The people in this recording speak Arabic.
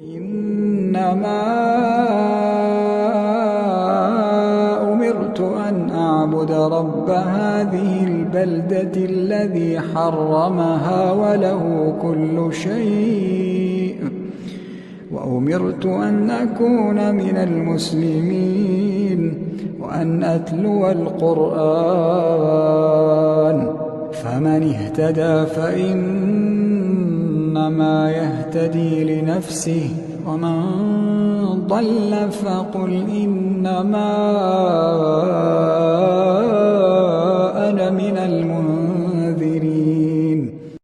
إنما أمرت أن أعبد رب هذه البلدة الذي حرمها وله كل شيء، وأمرت أن أكون من المسلمين وأن أتلو القرآن. فمن اهتدى فإنما يهتدي لنفسه، ومن ضل فقل إنما